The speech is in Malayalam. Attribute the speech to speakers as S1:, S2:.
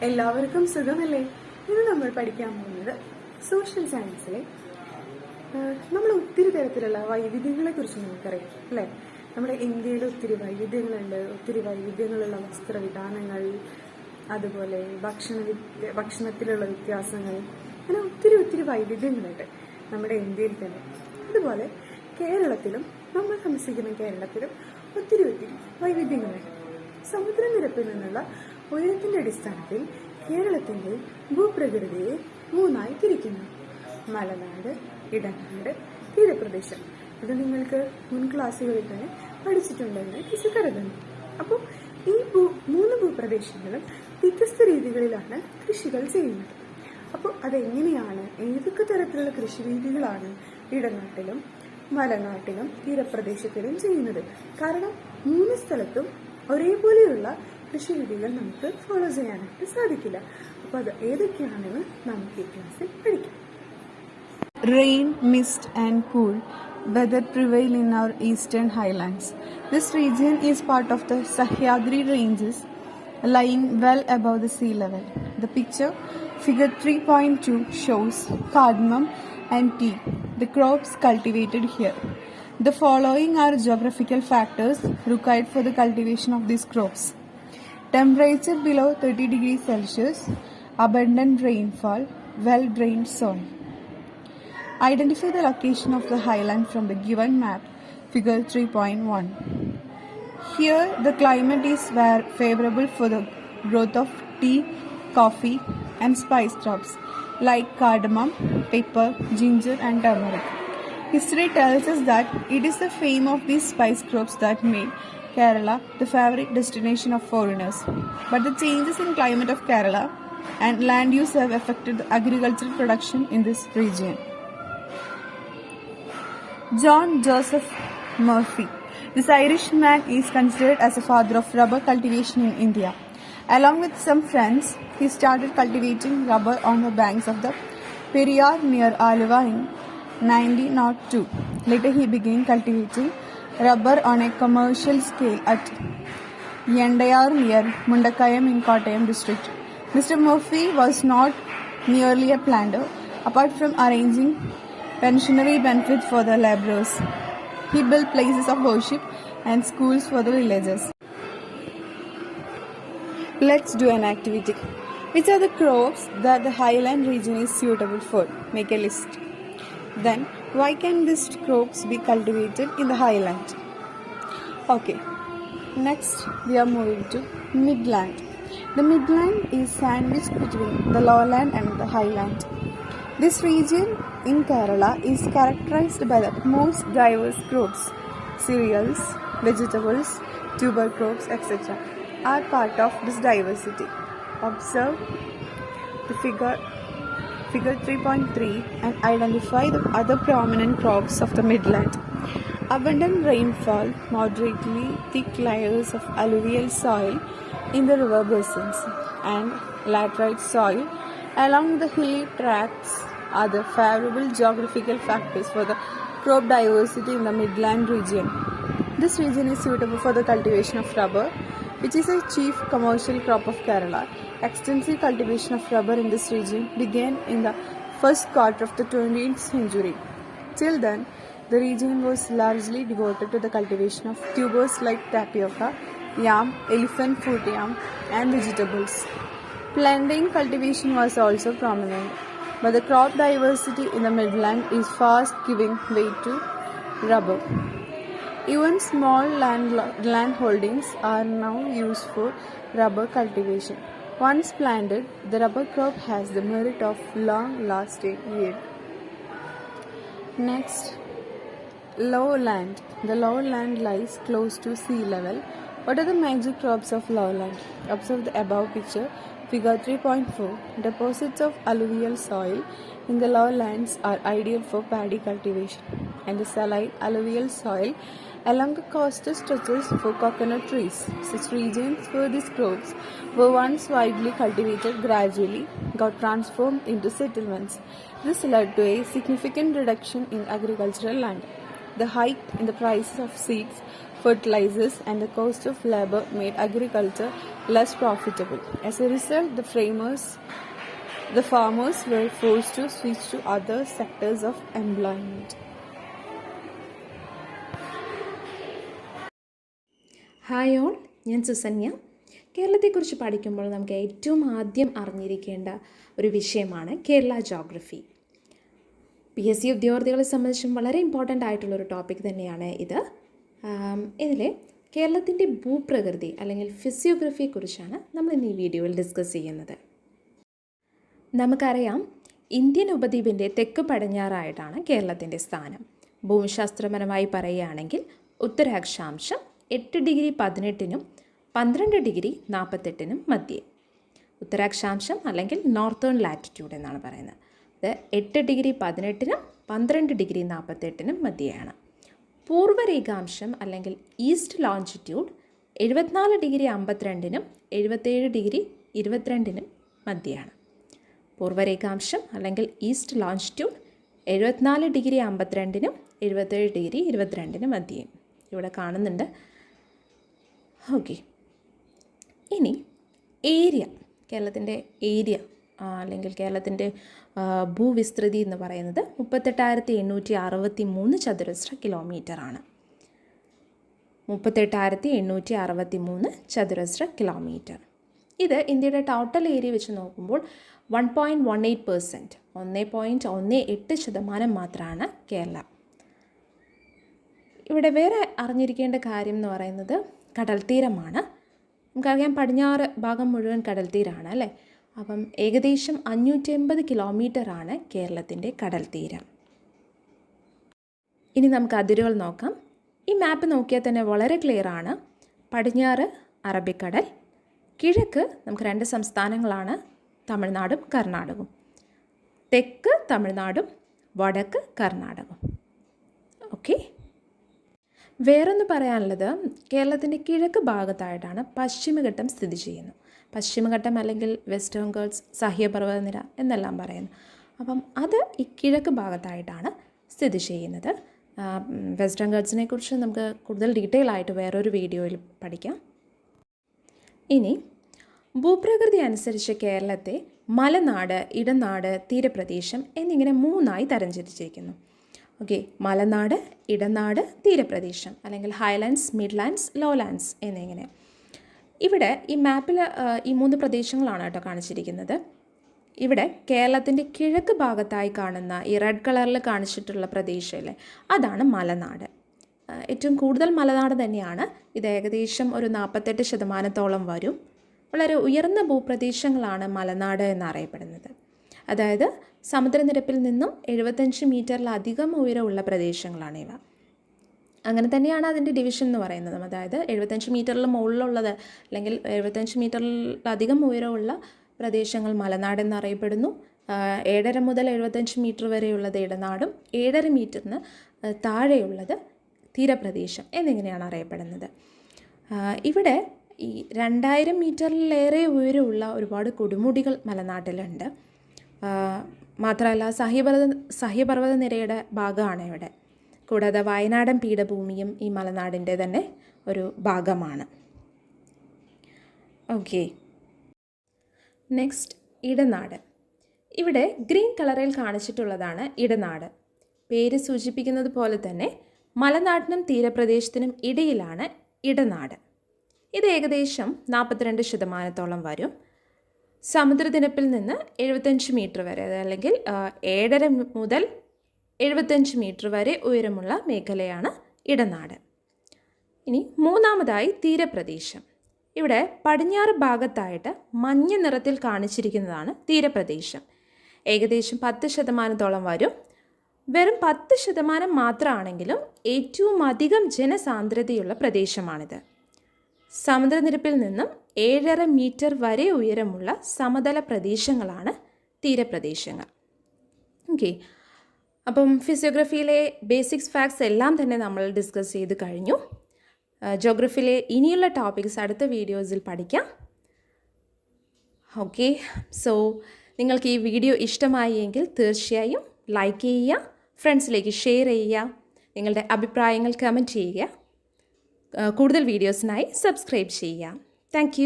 S1: എല്ലാവർക്കും സുഖമല്ലേ? ഇന്ന് നമ്മൾ പഠിക്കാൻ പോകുന്നത് സോഷ്യൽ സയൻസിലെ നമ്മൾ ഒത്തിരി തരത്തിലുള്ള വൈവിധ്യങ്ങളെ കുറിച്ച് നമുക്കറിയാം അല്ലേ? നമ്മുടെ ഇന്ത്യയിൽ ഒത്തിരി വൈവിധ്യങ്ങളുണ്ട്. ഒത്തിരി വൈവിധ്യങ്ങളുള്ള വസ്ത്രവിധാനങ്ങൾ, അതുപോലെ ഭക്ഷണത്തിലുള്ള വ്യത്യാസങ്ങൾ, അങ്ങനെ ഒത്തിരി വൈവിധ്യങ്ങളുണ്ട് നമ്മുടെ ഇന്ത്യയിൽ തന്നെ. അതുപോലെ കേരളത്തിലും, നമ്മൾ താമസിക്കുന്ന കേരളത്തിലും ഒത്തിരി വൈവിധ്യങ്ങളുണ്ട്. സമുദ്രനിരപ്പിൽ നിന്നുള്ള ഉയരത്തിന്റെ അടിസ്ഥാനത്തിൽ കേരളത്തിന്റെ ഭൂപ്രകൃതിയെ മൂന്നായി തിരിക്കുന്നു: മലനാട്, ഇടനാട്, തീരപ്രദേശം. ഇത് നിങ്ങൾക്ക് മുൻ ക്ലാസ്സുകളിൽ തന്നെ പഠിച്ചിട്ടുണ്ടെന്ന് ടീച്ചർ കരുതുന്നു. അപ്പോൾ ഈ മൂന്ന് ഭൂപ്രദേശങ്ങളും വ്യത്യസ്ത രീതികളിലാണ് കൃഷികൾ ചെയ്യുന്നത്. അപ്പോൾ അതെങ്ങനെയാണ്, ഏതൊക്കെ തരത്തിലുള്ള കൃഷി രീതികളാണ് ഇടനാട്ടിലും മലനാട്ടിലും തീരപ്രദേശത്തിലും ചെയ്യുന്നത്? കാരണം മൂന്ന് സ്ഥലത്തും ഒരേപോലെയുള്ള കൃഷി രീതികൾ നമുക്ക് ഫോളോ ചെയ്യാനായിട്ട് സാധിക്കില്ല. അപ്പോൾ അത് ഏതൊക്കെയാണെന്ന് നമുക്ക് ഈ ക്ലാസ്സിൽ പഠിക്കാം.
S2: Rain, mist and cool weather prevail in our eastern highlands. This region is part of the Sahyadri ranges, lying well above the sea level. The picture, figure 3.2, shows cardamom and tea, the crops cultivated here. The following are geographical factors required for the cultivation of these crops: temperature below 30 degrees Celsius, abundant rainfall, well-drained soil. Identify the location of the highland from the given map, figure 3.1. Here, the climate is favorable for the growth of tea, coffee, and spice crops like cardamom, pepper, ginger, and turmeric. History tells us that it is the fame of these spice crops that made Kerala the favorite destination of foreigners. But the changes in climate of Kerala and land use have affected the agricultural production in this region. John Joseph Murphy. This Irish man is considered as a father of rubber cultivation in India. Along with some friends, he started cultivating rubber on the banks of the Periyar near Aluva in 1902. Later, he began cultivating rubber on a commercial scale at Yendayar near Mundakayam in Kottayam district. Mr. Murphy was not merely a planter. Apart from arranging pensionary benefits for the laborers, he built places of worship and schools for the villagers. Let's do an activity. Which are the crops that the highland region is suitable for? Make a list. Then, why can these crops be cultivated in the highland? Okay. Next, we are moving to midland. The midland is sandwiched between the lowland and the highland. This region in Kerala is characterized by the most diverse crops. Cereals, vegetables, tuber crops, etc. are part of this diversity. Observe the figure 3.3 and identify the other prominent crops of the midland. Abundant rainfall, moderately thick layers of alluvial soil in the river basins, and laterite soil along the hilly tracts are the favorable geographical factors for the crop diversity in the midland region. This region is suitable for the cultivation of rubber, which is a chief commercial crop of Kerala. Extensive cultivation of rubber in this region began in the first quarter of the 20th century. Till then, the region was largely devoted to the cultivation of tubers like tapioca, yam, elephant fruit yam, and vegetables. Plantain cultivation was also prominent, but the crop diversity in the midland is fast giving way to rubber. Even small land holdings are now used for rubber cultivation. Once planted, the rubber crop has the merit of long-lasting yield. Next, lowland. The lowland lies close to sea level. What are the major crops of lowland? Observe the above picture, figure 3.4. Deposits of alluvial soil in the lowlands are ideal for paddy cultivation, and the saline alluvial soil along the coastal stretches for coconut trees. Such regions where these crops were once widely cultivated gradually got transformed into settlements. This led to a significant reduction in agricultural land. The hike in the prices of seeds fertilizers, and the cost of labor made agriculture less profitable. As a result, the farmers were forced to switch to other sectors of employment.
S3: Hi all, ഞാൻ സുസന്യ. കേരളത്തെക്കുറിച്ച് പഠിക്കുമ്പോൾ നമുക്ക് ഏറ്റവും ആദ്യം അറിഞ്ഞിരിക്കേണ്ട ഒരു വിഷയമാണ് കേരള ജോഗ്രഫി. PSC ഉദ്യോഗാർത്ഥികളെ സംബന്ധിച്ചും വളരെ ഇമ്പോർട്ടൻ്റ് ആയിട്ടുള്ളൊരു ടോപ്പിക് തന്നെയാണ് ഇത്. ഇതിൽ കേരളത്തിൻ്റെ ഭൂപ്രകൃതി അല്ലെങ്കിൽ ഫിസിയോഗ്രഫിയെക്കുറിച്ചാണ് നമ്മൾ ഇന്ന് ഈ വീഡിയോയിൽ ഡിസ്കസ് ചെയ്യുന്നത്. നമുക്കറിയാം, ഇന്ത്യൻ ഉപദ്വീപിൻ്റെ തെക്ക് പടിഞ്ഞാറായിട്ടാണ് കേരളത്തിൻ്റെ സ്ഥാനം. ഭൂമിശാസ്ത്രപരമായി പറയുകയാണെങ്കിൽ ഉത്തരാക്ഷാംശം 8 ഡിഗ്രി 18 12 ഡിഗ്രി 48 മധ്യേ. ഉത്തരാക്ഷാംശം അല്ലെങ്കിൽ നോർത്തേൺ ലാറ്റിറ്റ്യൂഡ് എന്നാണ് പറയുന്നത്. ഇത് 8 ഡിഗ്രി 18 12 ഡിഗ്രി 48 മധ്യയാണ്. പൂർവ്വരേഖാംശം അല്ലെങ്കിൽ ഈസ്റ്റ് ലോഞ്ചിറ്റ്യൂഡ് 74 ഡിഗ്രി 52 77 ഡിഗ്രി 22 മധ്യയാണ്. പൂർവ്വരേഖാംശം അല്ലെങ്കിൽ ഈസ്റ്റ് ലോഞ്ചിറ്റ്യൂഡ് 74 ഡിഗ്രി 52 77 ഡിഗ്രി 22 മധ്യേ ഇവിടെ കാണുന്നുണ്ട്. ഓക്കെ, ഇനി ഏരിയ, കേരളത്തിൻ്റെ ഏരിയ അല്ലെങ്കിൽ കേരളത്തിൻ്റെ ഭൂവിസ്തൃതി എന്ന് പറയുന്നത് 38,863 ചതുരശ്ര കിലോമീറ്ററാണ്. 38,863 ചതുരശ്ര കിലോമീറ്റർ. ഇത് ഇന്ത്യയുടെ ടോട്ടൽ ഏരിയ വെച്ച് നോക്കുമ്പോൾ 1.18%, 1.18% മാത്രമാണ് കേരളം. ഇവിടെ വേറെ അറിഞ്ഞിരിക്കേണ്ട കാര്യം എന്ന് പറയുന്നത് കടൽ തീരമാണ്. നമുക്കറിയാം, പടിഞ്ഞാറ് ഭാഗം മുഴുവൻ കടൽ തീരമാണ് അല്ലേ. അപ്പം ഏകദേശം 580 കിലോമീറ്ററാണ് കേരളത്തിൻ്റെ കടൽ തീരം. ഇനി നമുക്ക് അതിരുകൾ നോക്കാം. ഈ മാപ്പ് നോക്കിയാൽ തന്നെ വളരെ ക്ലിയർ ആണ്. പടിഞ്ഞാറ് അറബിക്കടൽ, കിഴക്ക് നമുക്ക് 2 സംസ്ഥാനങ്ങളാണ്, തമിഴ്നാടും കർണാടകവും. തെക്ക് തമിഴ്നാടും വടക്ക് കർണാടകവും. ഓക്കെ, വേറൊന്ന് പറയാനുള്ളത്, കേരളത്തിൻ്റെ കിഴക്ക് ഭാഗത്തായിട്ടാണ് പശ്ചിമഘട്ടം സ്ഥിതി ചെയ്യുന്നത്. പശ്ചിമഘട്ടം അല്ലെങ്കിൽ വെസ്റ്റേൺ ഗൾസ് സഹ്യപർവ്വതനിര എന്നെല്ലാം പറയുന്നു. അപ്പം അത് ഈ കിഴക്ക് ഭാഗത്തായിട്ടാണ് സ്ഥിതി ചെയ്യുന്നത്. വെസ്റ്റേൺ ഗൾസിനെ കുറിച്ച് നമുക്ക് കൂടുതൽ ഡീറ്റെയിൽ ആയിട്ട് വേറൊരു വീഡിയോയിൽ പഠിക്കാം. ഇനി ഭൂപ്രകൃതി അനുസരിച്ച് കേരളത്തെ മലനാട്, ഇടനാട്, തീരപ്രദേശം എന്നിങ്ങനെ 3ആയി തരംതിരിച്ചിരിക്കുന്നു. ഓക്കെ, മലനാട്, ഇടനാട്, തീരപ്രദേശം അല്ലെങ്കിൽ ഹൈലാൻഡ്സ്, മിഡ്ലാൻഡ്സ്, ലോലാൻഡ്സ് എന്നിങ്ങനെ. ഇവിടെ ഈ മാപ്പിൽ ഈ 3 പ്രദേശങ്ങളാണ് കേട്ടോ കാണിച്ചിരിക്കുന്നത്. ഇവിടെ കേരളത്തിൻ്റെ കിഴക്ക് ഭാഗത്തായി കാണുന്ന ഈ റെഡ് കളറിൽ കാണിച്ചിട്ടുള്ള പ്രദേശമല്ലേ, അതാണ് മലനാട്. ഏറ്റവും കൂടുതൽ മലനാട് തന്നെയാണ്. ഇത് ഏകദേശം ഒരു 48% വരും. വളരെ ഉയർന്ന ഭൂപ്രദേശങ്ങളാണ് മലനാട് എന്നറിയപ്പെടുന്നത്. അതായത് സമുദ്രനിരപ്പിൽ നിന്നും 75 മീറ്ററിലധികം ഉയരമുള്ള പ്രദേശങ്ങളാണിവ. അങ്ങനെ തന്നെയാണ് അതിൻ്റെ ഡിവിഷൻ എന്ന് പറയുന്നത്. അതായത് 75 മീറ്ററിൽ മുകളിലുള്ളത് അല്ലെങ്കിൽ 75 മീറ്ററിലധികം ഉയരമുള്ള പ്രദേശങ്ങൾ മലനാട് എന്നറിയപ്പെടുന്നു. 7.5 മുതൽ 75 മീറ്റർ വരെയുള്ളത് ഇടനാടും 7.5 മീറ്ററിന് താഴെയുള്ളത് തീരപ്രദേശം എന്നിങ്ങനെയാണ് അറിയപ്പെടുന്നത്. ഇവിടെ ഈ 2000 മീറ്ററിലേറെ ഉയരമുള്ള ഒരുപാട് കൊടുമുടികൾ മലനാട്ടിലുണ്ട്. മാത്രമല്ല സഹ്യപർവ്വത നിരയുടെ ഭാഗമാണ് ഇവിടെ. കൂടാതെ വയനാടൻ പീഠഭൂമിയും ഈ മലനാടിൻ്റെ തന്നെ ഒരു ഭാഗമാണ്. ഓക്കെ, നെക്സ്റ്റ് ഇടനാട്. ഇവിടെ ഗ്രീൻ കളറിൽ കാണിച്ചിട്ടുള്ളതാണ് ഇടനാട്. പേര് സൂചിപ്പിക്കുന്നത് പോലെ തന്നെ മലനാടിനും തീരപ്രദേശത്തിനും ഇടയിലാണ് ഇടനാട്. ഇത് ഏകദേശം 42% വരും. സമുദ്രനിരപ്പിൽ നിന്ന് 75 മീറ്റർ വരെ, അല്ലെങ്കിൽ 7.5 മുതൽ 75 മീറ്റർ വരെ ഉയരമുള്ള മേഖലയാണ് ഇടനാട്. ഇനി 3ആമതായി തീരപ്രദേശം. ഇവിടെ പടിഞ്ഞാറ് ഭാഗത്തായിട്ട് മഞ്ഞ നിറത്തിൽ കാണിച്ചിരിക്കുന്നതാണ് തീരപ്രദേശം. ഏകദേശം 10% വരും. വെറും 10% മാത്രമാണെങ്കിലും ഏറ്റവും അധികം ജനസാന്ദ്രതയുള്ള പ്രദേശമാണിത്. സമുദ്രനിരപ്പിൽ നിന്നും 7.5 മീറ്റർ വരെ ഉയരമുള്ള സമതല പ്രദേശങ്ങളാണ് തീരപ്രദേശങ്ങൾ. ഓക്കെ, അപ്പം ഫിസിയോഗ്രഫിയിലെ ബേസിക്സ് ഫാക്ട്സ് എല്ലാം തന്നെ നമ്മൾ ഡിസ്കസ് ചെയ്ത് കഴിഞ്ഞു. ജോഗ്രഫിയിലെ ഇനിയുള്ള ടോപ്പിക്സ് അടുത്ത വീഡിയോസിൽ പഠിക്കാം. ഓക്കെ, സോ നിങ്ങൾക്ക് ഈ വീഡിയോ ഇഷ്ടമായി എങ്കിൽ തീർച്ചയായും ലൈക്ക് ചെയ്യുക, ഫ്രണ്ട്സിലേക്ക് ഷെയർ ചെയ്യുക, നിങ്ങളുടെ അഭിപ്രായങ്ങൾ കമൻറ്റ് ചെയ്യുക. കൂടുതൽ വീഡിയോസിനായി സബ്സ്ക്രൈബ് ചെയ്യുക. താങ്ക്